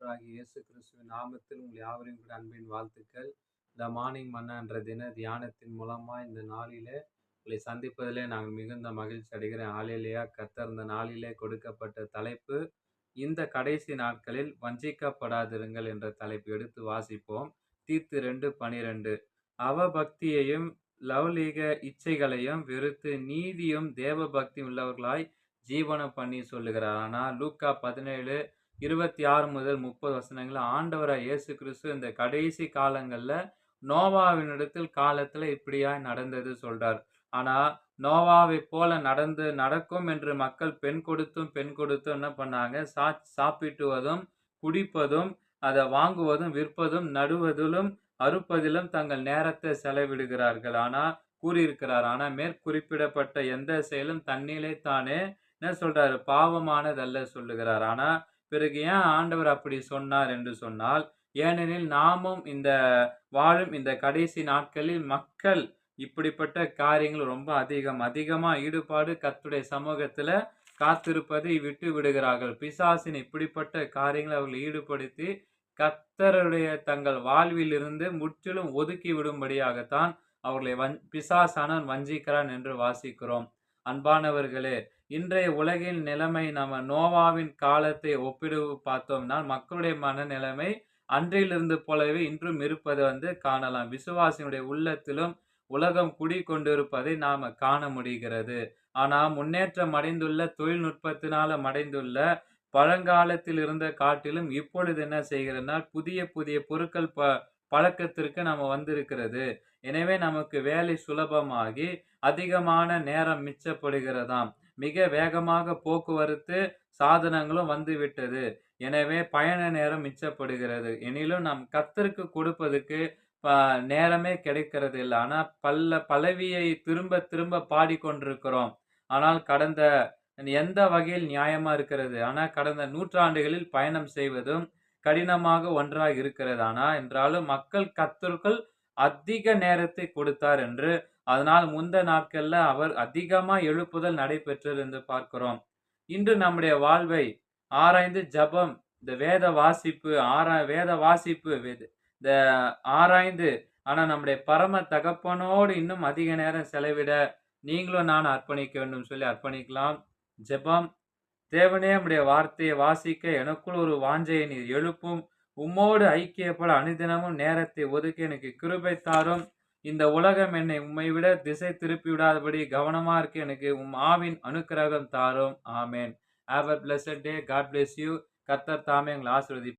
ஆண்டவராகிய இயேசு கிறிஸ்துவின் நாமத்தில் உங்கள் யாவரையும் கூட அன்பின் வாழ்த்துக்கள். இந்த மார்னிங் மன்னா என்ற தின தியானத்தின் மூலமா இந்த நாளிலே உங்களை சந்திப்பதிலே நாங்கள் மிகுந்த மகிழ்ச்சி அடைகிறேன். ஹல்லேலூயா. கர்த்தர் இந்த நாளிலே கொடுக்கப்பட்ட தலைப்பு, இந்த கடைசி நாட்களில் வஞ்சிக்கப்படாதிருங்கள் என்ற தலைப்பு எடுத்து வாசிப்போம். தீத்து 2:12. அவபக்தியையும் லௌகீக இச்சைகளையும் வெறுத்து நீதியும் தேவபக்தி உள்ளவர்களாய் ஜீவனம் பண்ணி சொல்லுகிறார். ஆனால் லூக்கா 17:26 முதல் 30 வசனங்கள் ஆண்டவராய் இயேசு கிறிஸ்து இந்த கடைசி காலங்கள்ல நோவாவினிடத்தில் காலத்துல இப்படியாய் நடந்தது சொல்றார். ஆனா நோவாவை போல நடக்கும் என்று மக்கள் பெண் கொடுத்தும் என்ன பண்ணாங்க, சாப்பிட்டுவதும் குடிப்பதும் அதை வாங்குவதும் விற்பதும் நடுவதிலும் அறுப்பதிலும் தங்கள் நேரத்தை செலவிடுகிறார்கள். ஆனா கூறியிருக்கிறார், ஆனா மேற்குறிப்பிடப்பட்ட எந்த செயலும் தன்னிலே தானே என்ன சொல்றாரு, பாவமானதல்ல சொல்லுகிறார். ஆனா பிறகு ஏன் ஆண்டவர் அப்படி சொன்னார் என்று சொன்னால், ஏனெனில் நாமும் இந்த வாழும் இந்த கடைசி நாட்களில் மக்கள் இப்படிப்பட்ட காரியங்கள் ரொம்ப அதிகமா ஈடுபாடு கர்த்தருடைய சமூகத்துல காத்திருப்பதை விட்டு விடுகிறார்கள். பிசாசின் இப்படிப்பட்ட காரியங்களை அவர்கள் ஈடுபடுத்தி கர்த்தருடைய தங்கள் வாழ்வில் இருந்து முற்றிலும் ஒதுக்கி விடும்படியாகத்தான் அவர்களை பிசாசானவன் வஞ்சிக்கிறான் என்று வாசிக்கிறோம். அன்பானவர்களே, இன்றைய உலகின் நிலைமை நம்ம நோவாவின் காலத்தை ஒப்பிடு பார்த்தோம்னா மக்களுடைய மனநிலைமை அன்றையிலிருந்து போலவே இன்றும் இருப்பதை காணலாம். விசுவாசியினுடைய உள்ளத்திலும் உலகம் குடிக்கொண்டிருப்பதை நாம காண முடிகிறது. ஆனா முன்னேற்றம் அடைந்துள்ள தொழில்நுட்பத்தினால அடைந்துள்ள பழங்காலத்தில் இருந்த காட்டிலும் இப்பொழுது என்ன செய்கிறதுனா புதிய பொருட்கள் பழக்கத்திற்கு நம்ம வந்திருக்கிறது. எனவே நமக்கு வேலை சுலபமாகி அதிகமான நேரம் மிச்சப்படுகிறதாம். மிக வேகமாக போக்குவரத்து சாதனங்களும் வந்துவிட்டது. எனவே பயண நேரம் மிச்சப்படுகிறது. எனினும் நாம் கர்த்தருக்கு கொடுப்பதற்கு நேரமே கிடைக்கிறது இல்லை. ஆனா பல்லவியை திரும்ப பாடிக்கொண்டிருக்கிறோம். ஆனால் கடந்த எந்த வகையில் நியாயமா இருக்கிறது? ஆனா கடந்த நூற்றாண்டுகளில் பயணம் செய்வதும் கடினமாக ஒன்றாக இருக்கிறது. என்றாலும் மக்கள் கர்த்தருக்குள் அதிக நேரத்தை கொடுத்தார் என்று, அதனால் முந்த நாட்கள்ல அவர் அதிகமா எழுப்புதல் நடைபெற்றது என்று பார்க்கிறோம். இன்று நம்முடைய வாழ்வை ஆராய்ந்து ஜபம், இந்த வேத வாசிப்பு இந்த ஆராய்ந்து, ஆனா நம்முடைய பரம தகப்பனோடு இன்னும் அதிக நேரம் செலவிட நீங்களும் நான் அர்ப்பணிக்க வேண்டும் சொல்லி அர்ப்பணிக்கலாம். ஜெபம். தேவனே, உம்முடைய வார்த்தையை வாசிக்க எனக்குள் ஒரு வாஞ்சையை நீர் எழுப்பும். உம்மோடு ஐக்கியப்பட அனுதினமும் நேரத்தை ஒதுக்கி எனக்கு கிருபை தாரும். இந்த உலகம் என்னை உம்மை விட திசை திருப்பி விடாதபடி கவனமா இருக்க எனக்கு உம் ஆவின் அனுக்கிரகம் தாரும். ஆமேன். Have a blessed day. God bless you. கர்த்தர் தாமே உங்களை ஆசீர்வதிப்பார்.